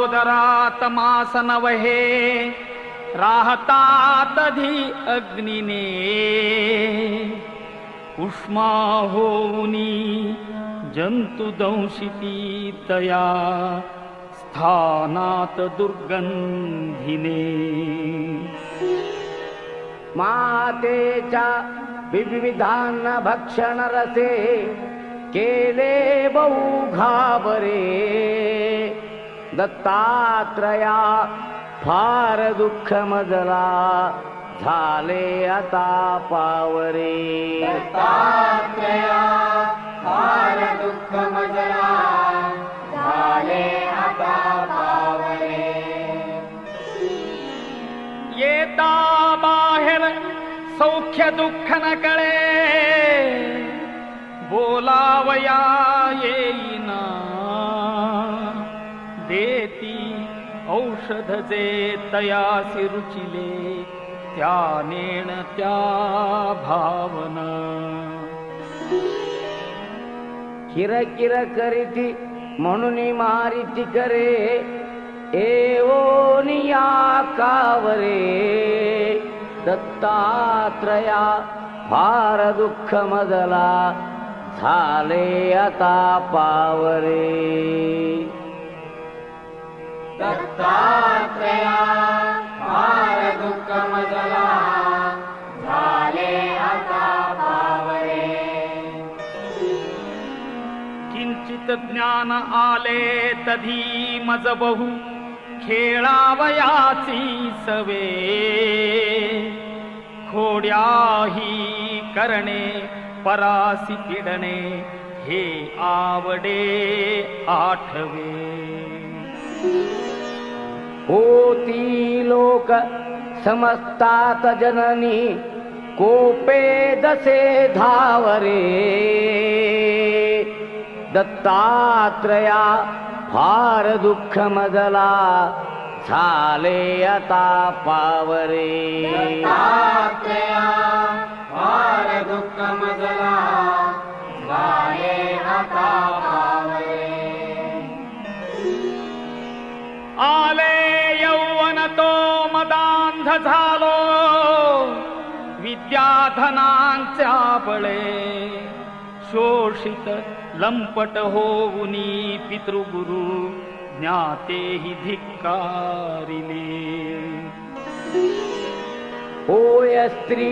उदरात मास नवहे राहतात धी अग्निने उष्मा होऊनी जंतु दंशिती तया स्थानात दुर्गंधिने मातेच्या विविधान भक्षण रसे केले बहु घाबरे दत्तात्रया फार दुःख मजला झाले आता पावरे दत्तात्रया फार दुःख मजला झाले आता पावरे येता बाहेर सौख्य दुःख न कळे बोलावया येईना देती औषध जे तयासी रुचिले त्या नेण त्या भावना किरकिर करीती म्हणून मारिती करे एवोनिया कावरे दत्तात्रया फार दुःख मजला झाले आता पावरे दत्तात्रया फार दुःख मजला झाले आता पावरे किंचित ज्ञान आले तधी मज बहु खेळावयाची सवे खोड्याही करणे परासी पिडणे हे आवडे आठवे होती लोक समजतात जननी कोपे दसे धावरे दत्तात्रया फार दुःख मजला झाले आता पावरे दत्तात्रया फार दुःख मजला झाले आता पावरे आले यौवन तो मदांध झालो विद्याधनांच्या बळे शोषित लंपट होऊनी पितृगुरु ज्ञातेहि धिक्कारिले होय स्त्री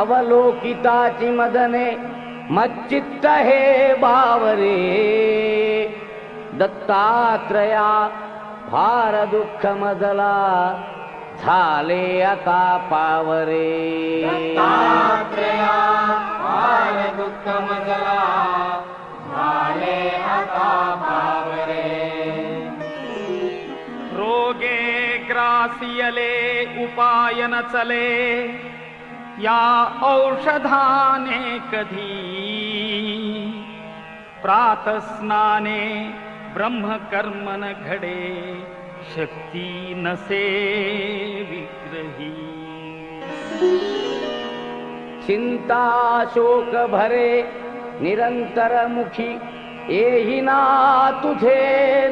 अवलोकिताची मदने मच्चित्त हे बावरे दत्तात्रया फार दुःख मजला झाले आता पावरे दत्तात्रया फार दुःख मजला झाले आता पावरे रोगे ग्रासियले उपाय न चले या औषधाने कधी प्रातस्नाने ब्रह्मकर्मन घडे शक्ती नसे विग्रही चिंता शोक भरे निरंतर मुखी येही ना तुझे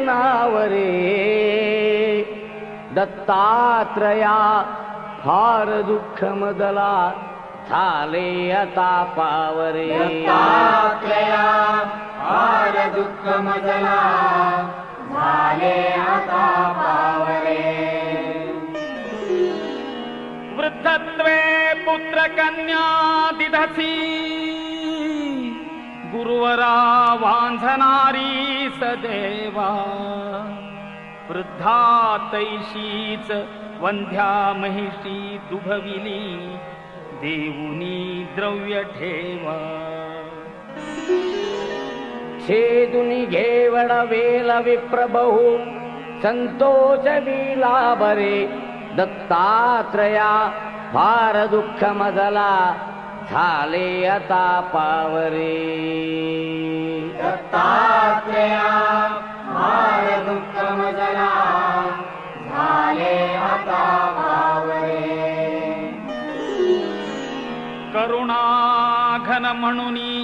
नावरे दत्तात्रया फार दुःख मजला झाले आता पावरे दत्तात्रया फार दुःख मजला झाले आता पावरे वृद्धत्वे पुत्र कन्या दिधसी गुरुवरा वांझणारी सदेवा वृद्धा तैशीच वंध्या महिषी दुभविली देऊनी द्रव्य ठेवा छेदुनी घेवड वेल विप्रबहू संतोष विला बरे दत्तात्रया फार दुःख मजला झाले आता पावरे दत्तात्रया फार दुःख मजला झाले आता पावरे करुणा घन म्हणुनी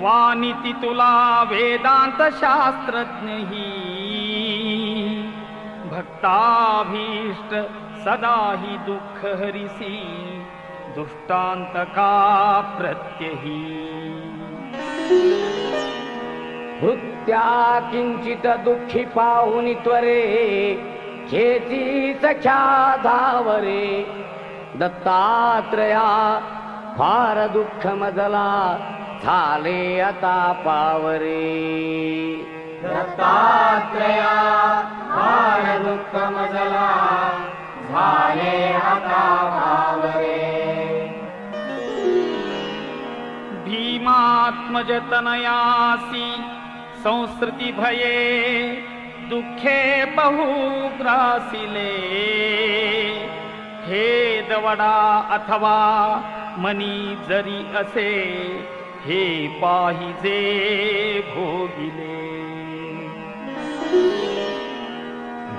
वानिती तुला वेदांत शास्त्रज्ञही भक्ताभीष्ट सदा हि दुःख हरिसी दुष्टांतका प्रत्यही भृत्या किंचित दुःखी पाहुनी त्वरे खेची सख्या धावरे दत्तात्रया फार दुःख मजला झाले आता पावरे दत्तात्रया फार दुःख मजला झाले आता पावरे भीमात्मज तनयासी संस्कृती भये दुःखे बहु ग्रासिले हे दवडा अथवा मनी जरी असे हे पाहिजे भोगिले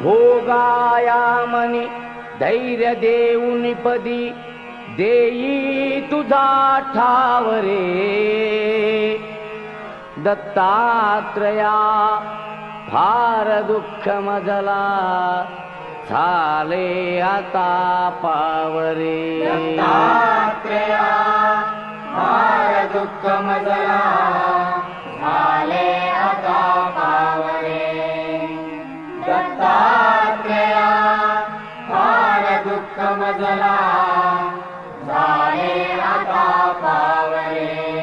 भोगाया मनी धैर्य देऊन पदी देई तुझा ठावरे दत्तात्रया फार दुःख मजला झाले आता पावरे दत्तात्रया फार दुःख मजला झाले आता पावरे दत्तात्रया फार दुःख मजला झाले आता पावरे